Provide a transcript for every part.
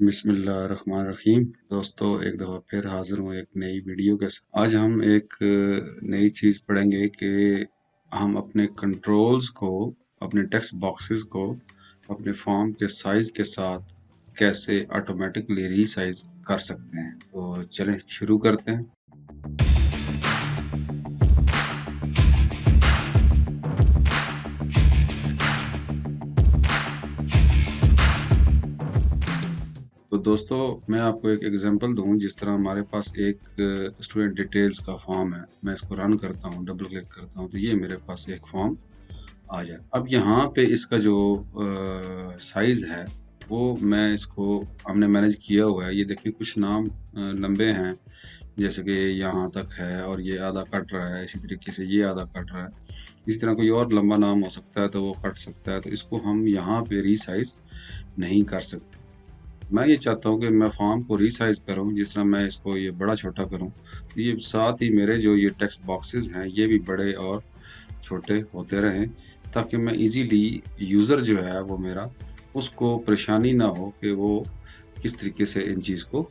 बिस्मिल्लाहिर्रहमानिर्रहीम। दोस्तों, एक दफ़ा फिर हाज़िर हूँ एक नई वीडियो के साथ। आज हम एक नई चीज़ पढ़ेंगे कि हम अपने कंट्रोल्स को, अपने टेक्स्ट बॉक्सेस को अपने फॉर्म के साइज़ के साथ कैसे ऑटोमेटिकली रीसाइज कर सकते हैं। तो चलें शुरू करते हैं। तो दोस्तों, मैं आपको एक एग्जांपल दूं। जिस तरह हमारे पास एक स्टूडेंट डिटेल्स का फॉर्म है, मैं इसको रन करता हूं, डबल क्लिक करता हूं तो ये मेरे पास एक फॉर्म आ जाए। अब यहाँ पे इसका जो साइज़ है वो मैं इसको हमने मैनेज किया हुआ है। ये देखिए कुछ नाम लंबे हैं, जैसे कि यहाँ तक है और ये आधा कट रहा है, इसी तरीके से ये आधा कट रहा है। इसी तरह कोई और लंबा नाम हो सकता है तो वो कट सकता है, तो इसको हम यहाँ पे रीसाइज नहीं कर सकते। मैं ये चाहता हूँ कि मैं फॉर्म को रीसाइज करूँ, जिस तरह मैं इसको ये बड़ा छोटा करूँ तो ये साथ ही मेरे जो ये टेक्स्ट बॉक्सेस हैं ये भी बड़े और छोटे होते रहें, ताकि मैं इजीली यूज़र जो है वो मेरा, उसको परेशानी ना हो कि वो किस तरीके से इन चीज़ को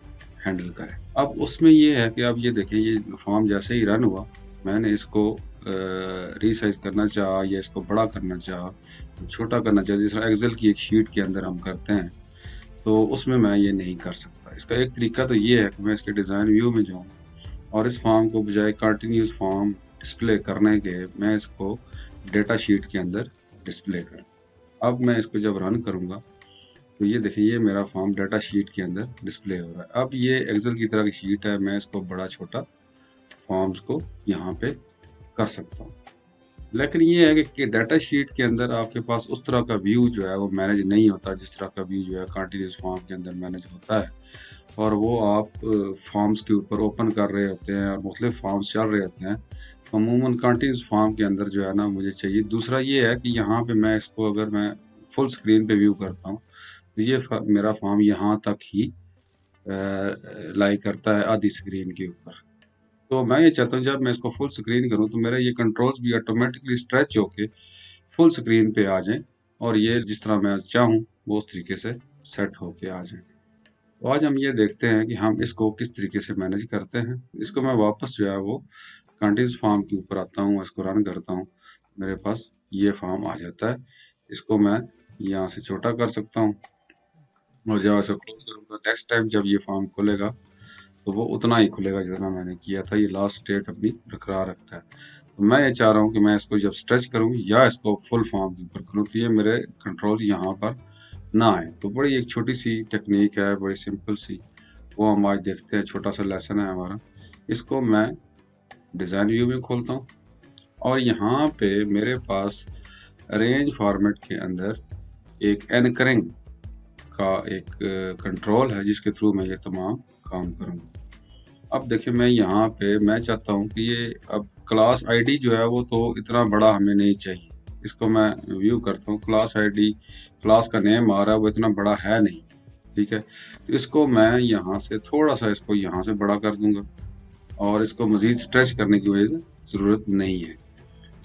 हैंडल करें। अब उसमें ये है कि अब ये देखें, ये फॉर्म जैसे ही रन हुआ, मैंने इसको रीसाइज करना चाहा या इसको बड़ा करना चाहा, छोटा करना चाहा, जिस तरह एक्सेल की एक शीट के अंदर हम करते हैं, तो उसमें मैं ये नहीं कर सकता। इसका एक तरीका तो ये है कि मैं इसके डिज़ाइन व्यू में जाऊँ और इस फॉर्म को बजाय कंटिन्यूस फॉर्म डिस्प्ले करने के, मैं इसको डेटा शीट के अंदर डिस्प्ले करूँ। अब मैं इसको जब रन करूँगा तो ये देखिए, ये मेरा फॉर्म डेटा शीट के अंदर डिस्प्ले हो रहा है। अब ये एक्सेल की तरह की शीट है, मैं इसको बड़ा छोटा फॉर्म्स को यहाँ पे कर सकता हूँ। लेकिन ये है कि डाटा शीट के अंदर आपके पास उस तरह का व्यू जो है वो मैनेज नहीं होता, जिस तरह का व्यू जो है कंटिन्यूस फॉर्म के अंदर मैनेज होता है। और वो आप फॉर्म्स के ऊपर ओपन कर रहे होते हैं और मुख्तलिफ फॉर्म्स चल रहे होते हैं। तो अमूमन कंटिन्यूस फॉर्म के अंदर जो है ना, मुझे चाहिए। दूसरा ये है कि यहाँ पे मैं इसको, अगर मैं फुल स्क्रीन पे व्यू करता हूँ तो ये मेरा फॉर्म यहाँ तक ही लाई करता है, आधी स्क्रीन के ऊपर। तो मैं ये चाहता हूँ जब मैं इसको फुल स्क्रीन करूँ तो मेरा ये कंट्रोल्स भी ऑटोमेटिकली स्ट्रेच होके फुल स्क्रीन पे आ जाएं और ये जिस तरह मैं चाहूँ वो उस तरीके से सेट होके आ जाएं। तो आज हम ये देखते हैं कि हम इसको किस तरीके से मैनेज करते हैं। इसको मैं वापस जो है वो कंटिन्यूस फॉर्म के ऊपर आता हूँ, इसको रन करता हूँ, मेरे पास ये फॉर्म आ जाता है। इसको मैं यहाँ से छोटा कर सकता हूँ और जब इसे क्लोज करूँगा, नेक्स्ट टाइम जब ये फॉर्म खुलेगा तो वो उतना ही खुलेगा जितना मैंने किया था। ये लास्ट स्टेट अपनी बरकरार रखता है। तो मैं ये चाह रहा हूँ कि मैं इसको जब स्ट्रेच करूँ या इसको फुल फॉर्म के ऊपर करूँ तो ये मेरे कंट्रोल्स यहाँ पर ना आए। तो बड़ी एक छोटी सी टेक्निक है, बड़ी सिंपल सी, वो हम आज देखते हैं। छोटा सा लेसन है हमारा। इसको मैं डिज़ाइन व्यू में खोलता हूँ और यहाँ पे मेरे पास अरेंज फॉर्मेट के अंदर एक एनकरिंग का एक कंट्रोल है, जिसके थ्रू मैं ये तमाम काम करूँगा। अब देखिए, मैं यहाँ पे मैं चाहता हूँ कि ये अब क्लास आईडी जो है वो तो इतना बड़ा हमें नहीं चाहिए। इसको मैं व्यू करता हूँ, क्लास आईडी, क्लास का नेम आ रहा है वो इतना बड़ा है नहीं, ठीक है। तो इसको मैं यहाँ से थोड़ा सा इसको यहाँ से बड़ा कर दूंगा और इसको मज़ीद स्ट्रेच करने की वजह से ज़रूरत नहीं है।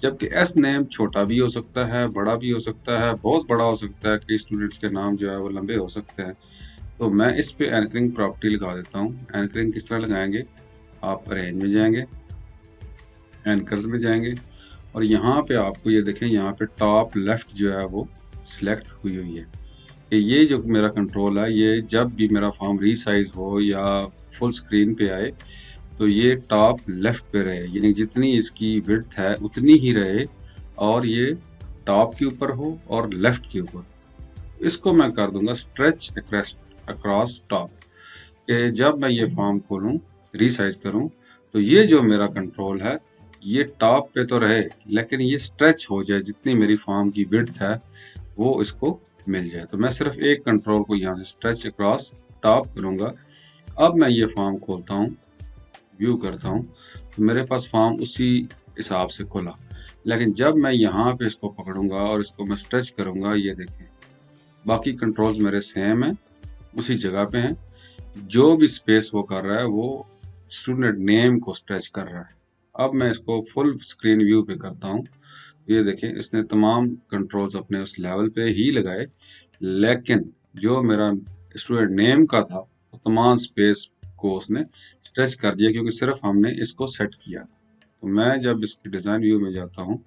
जबकि एस नेम छोटा भी हो सकता है, बड़ा भी हो सकता है, बहुत बड़ा हो सकता है। कई स्टूडेंट्स के नाम जो है वो लंबे हो सकते हैं। तो मैं इस पे एंकरिंग प्रॉपर्टी लगा देता हूँ। एंकरिंग किस तरह लगाएंगे, आप अरेंज में जाएंगे, एंकर्स में जाएंगे और यहाँ पे आपको ये देखें, यहाँ पे टॉप लेफ्ट जो है वो सिलेक्ट हुई हुई है कि ये जो मेरा कंट्रोल है, ये जब भी मेरा फॉर्म रीसाइज हो या फुल स्क्रीन पे आए तो ये टॉप लेफ्ट पे रहे, यानी जितनी इसकी विड्थ है उतनी ही रहे और ये टॉप के ऊपर हो और लेफ्ट के ऊपर। इसको मैं कर दूंगा स्ट्रेच अक्रॉस टॉप, कि जब मैं ये फॉर्म खोलूं, रीसाइज करूं, तो ये जो मेरा कंट्रोल है ये टॉप पे तो रहे लेकिन ये स्ट्रेच हो जाए, जितनी मेरी फॉर्म की विड्थ है वो इसको मिल जाए। तो मैं सिर्फ एक कंट्रोल को यहाँ से स्ट्रेच अक्रॉस टॉप करूंगा। अब मैं ये फॉर्म खोलता हूँ, व्यू करता हूँ, तो मेरे पास फॉर्म उसी हिसाब से खुला। लेकिन जब मैं यहाँ पे इसको पकड़ूंगा और इसको मैं स्ट्रेच करूंगा, ये देखें बाकी कंट्रोल्स मेरे सेम हैं, उसी जगह पे हैं। जो भी स्पेस वो कर रहा है वो स्टूडेंट नेम को स्ट्रेच कर रहा है। अब मैं इसको फुल स्क्रीन व्यू पे करता हूँ, ये देखें इसने तमाम कंट्रोल्स अपने उस लेवल पे ही लगाए, लेकिन जो मेरा स्टूडेंट नेम का था वो तमाम स्पेस को उसने स्ट्रेच कर दिया, क्योंकि सिर्फ हमने इसको सेट किया था। तो मैं जब इसके डिज़ाइन व्यू में जाता हूँ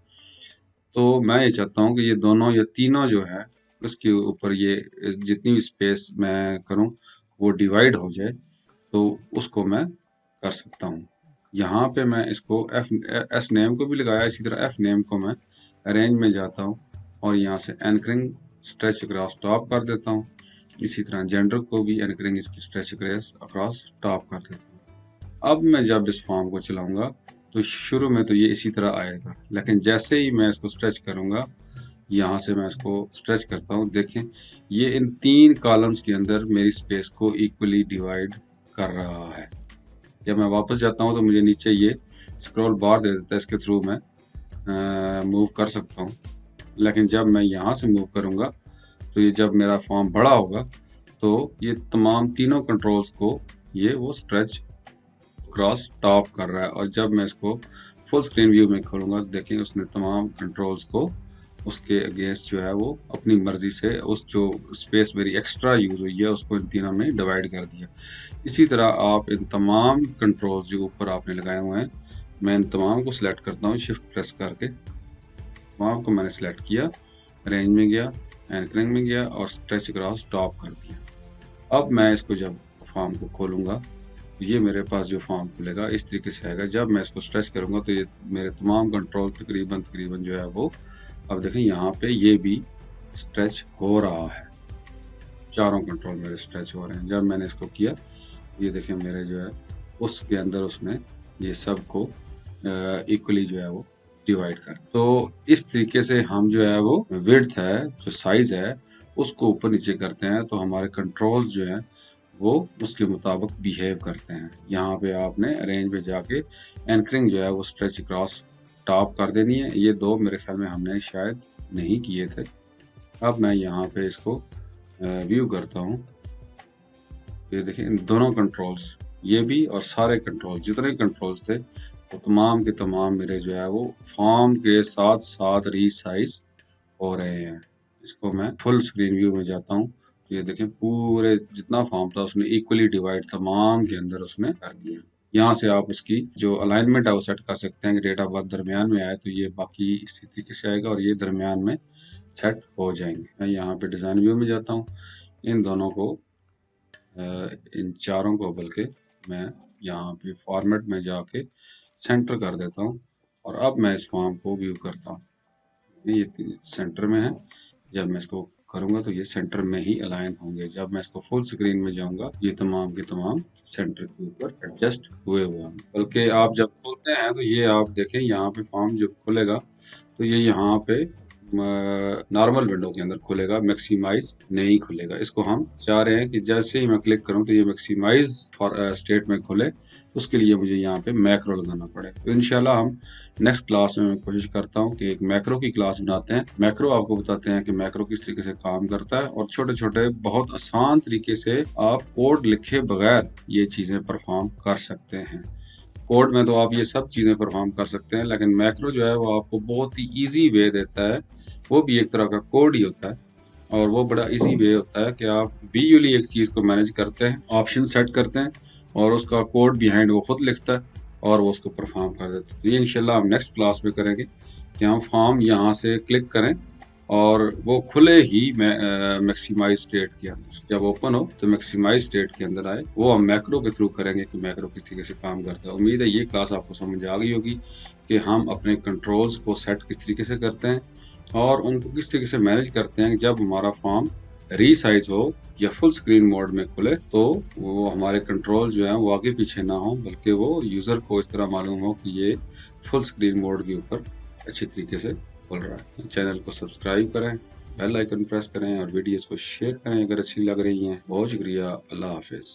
तो मैं ये चाहता हूँ कि ये दोनों या तीनों जो है उसके ऊपर ये जितनी भी स्पेस मैं करूँ वो डिवाइड हो जाए, तो उसको मैं कर सकता हूँ। यहाँ पे मैं इसको एस नेम को भी लगाया, इसी तरह एफ नेम को मैं अरेंज में जाता हूँ और यहाँ से एनकरिंग स्ट्रेच अक्रॉस टॉप कर देता हूँ। इसी तरह जेंडर को भी एनकरिंग इसकी स्ट्रेच अक्रॉस टॉप कर देता हूँ। अब मैं जब इस फॉर्म को चलाऊंगा तो शुरू में तो ये इसी तरह आएगा, लेकिन जैसे ही मैं इसको स्ट्रेच करूंगा, यहाँ से मैं इसको स्ट्रेच करता हूँ, देखें ये इन 3 कॉलम्स के अंदर मेरी स्पेस को इक्वली डिवाइड कर रहा है। जब मैं वापस जाता हूँ तो मुझे नीचे ये स्क्रॉल बार दे देता है, इसके थ्रू मैं मूव कर सकता हूँ। लेकिन जब मैं यहाँ से मूव करूँगा तो ये जब मेरा फॉर्म बड़ा होगा तो ये तमाम तीनों कंट्रोल्स को ये वो स्ट्रेच क्रॉस टॉप कर रहा है। और जब मैं इसको फुल स्क्रीन व्यू में खोलूंगा, देखें उसने तमाम कंट्रोल्स को उसके अगेंस्ट जो है वो अपनी मर्जी से उस जो स्पेस मेरी एक्स्ट्रा यूज हुई है उसको इन तीनों में डिवाइड कर दिया। इसी तरह आप इन तमाम कंट्रोल्स जो ऊपर आपने लगाए हुए हैं, मैं इन तमाम को सिलेक्ट करता हूँ शिफ्ट प्रेस करके। तमाम को मैंने सिलेक्ट किया, रेंज में गया, एंकरिंग में गया और स्ट्रेच क्रॉस टॉप कर दिया। अब मैं इसको जब फॉर्म को खोलूंगा, ये मेरे पास जो फॉर्म खुलेगा इस तरीके से आएगा। जब मैं इसको स्ट्रेच करूंगा तो ये मेरे तमाम कंट्रोल तकरीबन जो है वो, अब देखें यहाँ पे ये भी स्ट्रेच हो रहा है, चारों कंट्रोल मेरे स्ट्रेच हो रहे हैं। जब मैंने इसको किया, ये देखें मेरे जो है उसके अंदर उसने ये सब को इक्वली जो है वो डिवाइड कर। तो इस तरीके से हम जो है वो विड्थ है, जो साइज है, उसको ऊपर नीचे करते हैं तो हमारे कंट्रोल्स जो है वो उसके मुताबिक बिहेव करते हैं। यहाँ पे आपने अरेंज पे जाके एंकरिंग जो है वो स्ट्रेच अक्रॉस टॉप कर देनी है। ये दो मेरे ख्याल में हमने शायद नहीं किए थे। अब मैं यहाँ पे इसको व्यू करता हूँ, ये देखिए इन दोनों कंट्रोल्स, ये भी और सारे कंट्रोल जितने कंट्रोल्स थे वो तमाम के तमाम मेरे जो है वो फॉर्म के साथ साथ रीसाइज हो रहे हैं। इसको मैं फुल स्क्रीन व्यू में जाता हूँ तो ये देखें पूरे जितना फॉर्म था उसने इक्वली डिवाइड तमाम के अंदर उसने कर दिया। यहाँ से आप उसकी जो अलाइनमेंट है वो सेट कर सकते हैं कि डेट ऑफ बर्थ दरमियान में आए तो ये बाकी इसी तरीके से आएगा और ये दरमियान में सेट हो जाएंगे। मैं यहाँ पे डिज़ाइन व्यू में जाता हूँ, इन दोनों को इन चारों को बल्कि मैं यहाँ पे फॉर्मेट में जाके सेंटर कर देता हूँ और अब मैं इस फॉर्म को व्यू करता हूँ। ये सेंटर में है, जब मैं इसको करूंगा तो ये सेंटर में ही अलाइन होंगे। जब मैं इसको फुल स्क्रीन में जाऊंगा ये तमाम के तमाम सेंटर के ऊपर एडजस्ट हुए हुए हैं। बल्कि आप जब खोलते हैं तो ये आप देखें यहाँ पे फॉर्म जब खुलेगा तो ये यहाँ पे नॉर्मल विंडो के अंदर खुलेगा, मैक्सिमाइज नहीं खुलेगा। इसको हम चाह रहे हैं कि जैसे ही मैं क्लिक करूं तो ये मैक्सिमाइज फॉर स्टेट में खुले, उसके लिए मुझे यहाँ पे मैक्रो लगाना पड़े। तो इंशाल्लाह हम नेक्स्ट क्लास में मैं कोशिश करता हूँ कि एक मैक्रो की क्लास बनाते हैं। मैक्रो आपको बताते हैं कि मैक्रो किस तरीके से काम करता है और छोटे छोटे बहुत आसान तरीके से आप कोड लिखे बगैर ये चीजें परफॉर्म कर सकते हैं। कोड में तो आप ये सब चीजें परफॉर्म कर सकते हैं, लेकिन मैक्रो जो है वो आपको बहुत ही ईजी वे देता है। वो भी एक तरह का कोड ही होता है और वो बड़ा इजी वे होता है कि आप विजुअली एक चीज को मैनेज करते हैं, ऑप्शन सेट करते हैं और उसका कोड बिहाइंड वो खुद लिखता है और वो उसको परफॉर्म कर देता है। तो ये इंशाल्लाह हम नेक्स्ट क्लास में करेंगे कि हम फॉर्म यहाँ से क्लिक करें और वो खुले ही मैक्सिमाइज स्टेट के अंदर, जब ओपन हो तो मैक्सिमाइज स्टेट के अंदर आए। वो हम मैक्रो के थ्रू करेंगे कि मैक्रो किस तरीके से काम करता है। उम्मीद है ये क्लास आपको समझ आ गई होगी कि हम अपने कंट्रोल्स को सेट किस तरीके से करते हैं और उनको किस तरीके से मैनेज करते हैं। जब हमारा फॉर्म रीसाइज हो या फुल स्क्रीन मोड में खुले तो वो हमारे कंट्रोल जो है वो आगे पीछे ना हो, बल्कि वो यूजर को इस तरह मालूम हो कि ये फुल स्क्रीन मोड के ऊपर अच्छी तरीके से खुल रहा है। चैनल को सब्सक्राइब करें, बेल आइकन प्रेस करें और वीडियोस को शेयर करें अगर अच्छी लग रही हैं। बहुत शुक्रिया, अल्लाह हाफिज।